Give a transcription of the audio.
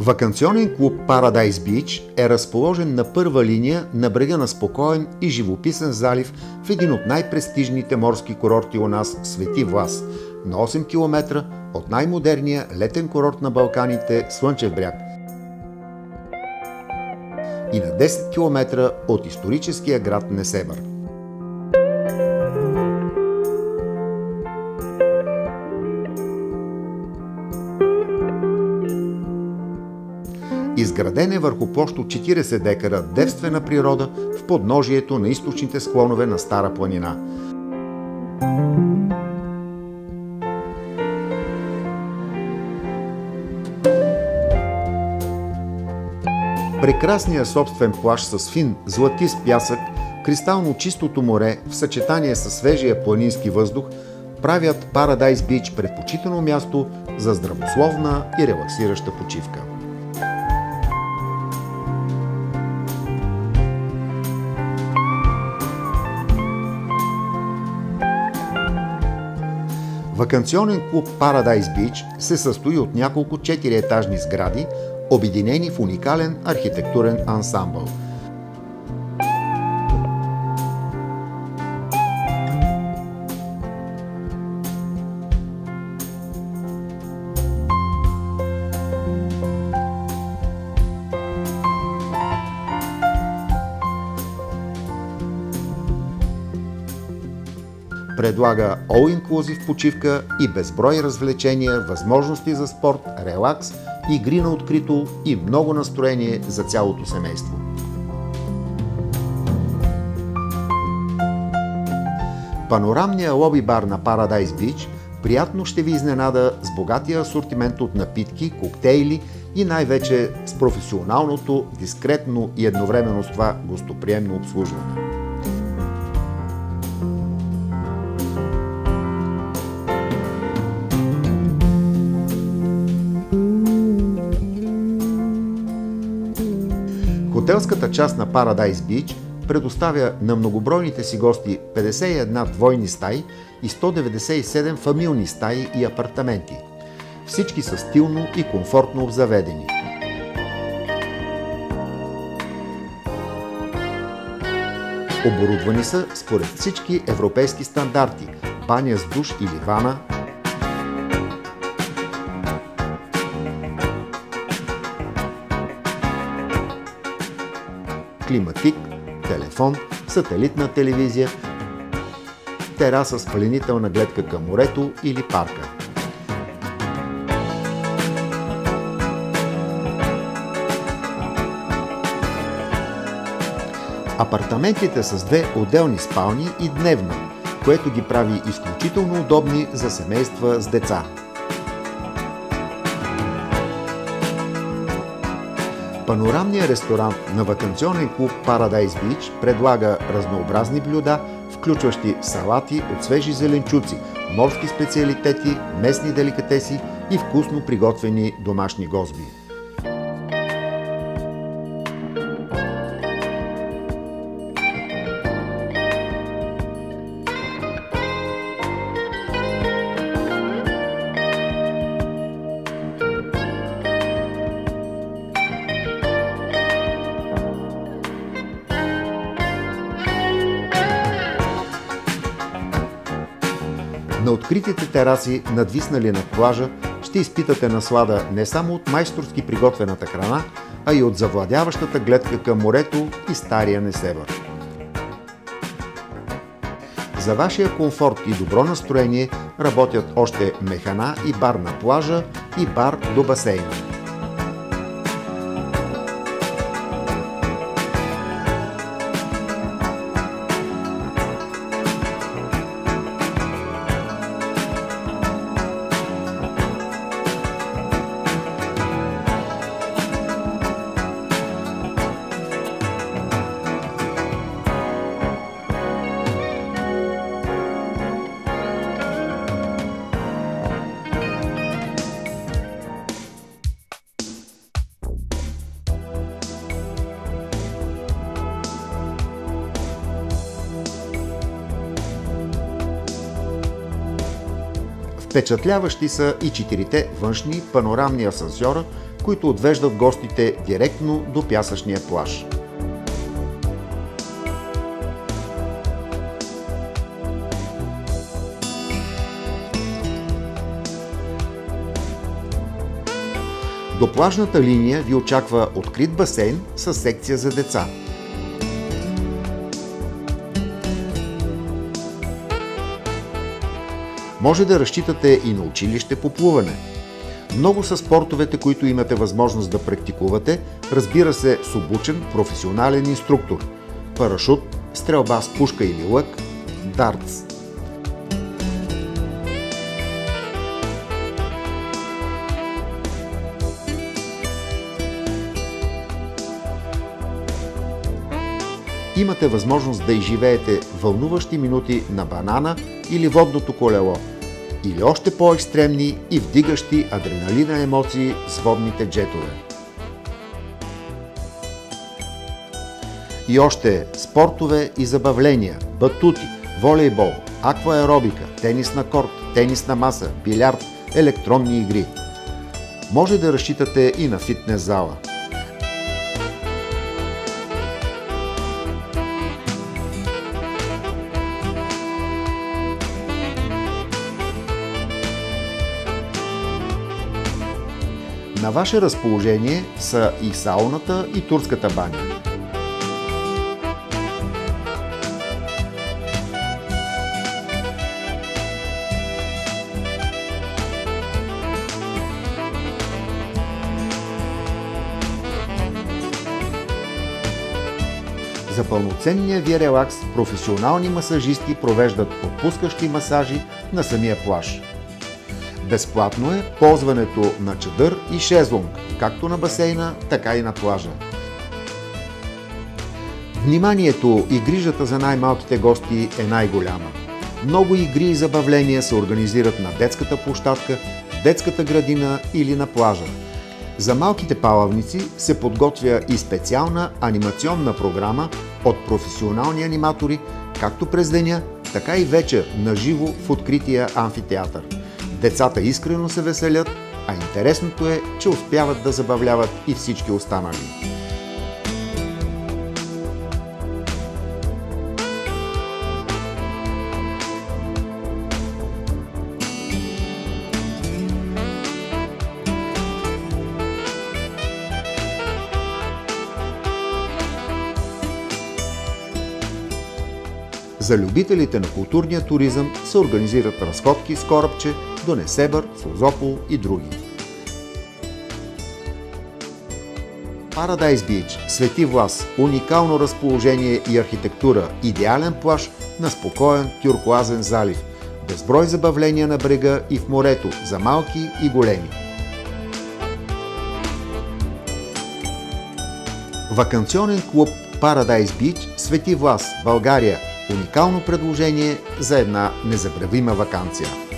Ваканционен клуб Paradise Beach е разположен на първа линия на брега на спокоен и живописен залив в един от най-престижните морски курорти у нас – Свети Влас, на 8 км от най-модерния летен курорт на Балканите – Слънчев бряг и на 10 км от историческия град Несебър. Изграден е върху площ от 40 декара девствена природа в подножието на източните склонове на Стара планина. Прекрасният собствен плаж с фин златист пясък, кристално чистото море в съчетание с свежия планински въздух правят Paradise Beach предпочитано място за здравословна и релаксираща почивка. Ваканционен клуб Paradise Beach се състои от няколко 4-етажни сгради, обединени в уникален архитектурен ансамбъл. Предлага all-inclusive почивка и безброй развлечения, възможности за спорт, релакс, игри на открито и много настроение за цялото семейство. Панорамният лоби-бар на Paradise Beach приятно ще ви изненада с богатия асортимент от напитки, коктейли и най-вече с професионалното, дискретно и едновременно с това гостоприемно обслужване. Хотелската част на Paradise Beach предоставя на многобройните си гости 51 двойни стаи и 197 фамилни стаи и апартаменти. Всички са стилно и комфортно обзаведени. Оборудвани са според всички европейски стандарти – баня с душ или вана, климатик, телефон, сателитна телевизия, тераса с пленителна гледка към морето или парка. Апартаментите са с 2 отделни спални и дневна, което ги прави изключително удобни за семейства с деца. Панорамният ресторант на ваканционен клуб Paradise Beach предлага разнообразни блюда, включващи салати от свежи зеленчуци, морски специалитети, местни деликатеси и вкусно приготвени домашни гозби. На откритите тераси, надвиснали над плажа, ще изпитате наслада не само от майсторски приготвената храна, а и от завладяващата гледка към морето и стария Несебър. За вашия комфорт и добро настроение работят още механа и бар на плажа и бар до басейна. Впечатляващи са и 4 външни панорамни асансьора, които отвеждат гостите директно до пясъчния плаж. До плажната линия ви очаква открит басейн с секция за деца. Може да разчитате и на училище по плуване. Много са спортовете, които имате възможност да практикувате, разбира се, с обучен професионален инструктор. Парашут, стрелба с пушка или лък, дартс. Имате възможност да изживеете вълнуващи минути на банана или водното колело, или още по-екстремни и вдигащи адреналина емоции с водните джетове. И още спортове и забавления, батути, волейбол, акваеробика, тенис на корт, тенис на маса, билярд, електронни игри. Може да разчитате и на фитнес зала. На ваше разположение са и сауната, и турската баня. За пълноценния ви релакс професионални масажисти провеждат отпускащи масажи на самия плаж. Безплатно е ползването на чадър и шезлонг, както на басейна, така и на плажа. Вниманието и грижата за най-малките гости е най-голяма. Много игри и забавления се организират на детската площадка, в детската градина или на плажа. За малките палавници се подготвя и специална анимационна програма от професионални аниматори, както през деня, така и вечер на живо в открития амфитеатър. Децата искрено се веселят, а интересното е, че успяват да забавляват и всички останали. За любителите на културния туризъм се организират разходки с корабче до Несебър, Созопол и други. Парадайс Бич, Свети Влас, уникално разположение и архитектура, идеален плаж на спокоен тюркоазен залив, безброй забавления на брега и в морето за малки и големи. Ваканционен клуб Парадайс Бич, Свети Влас, България. Уникално предложение за една незабравима ваканция.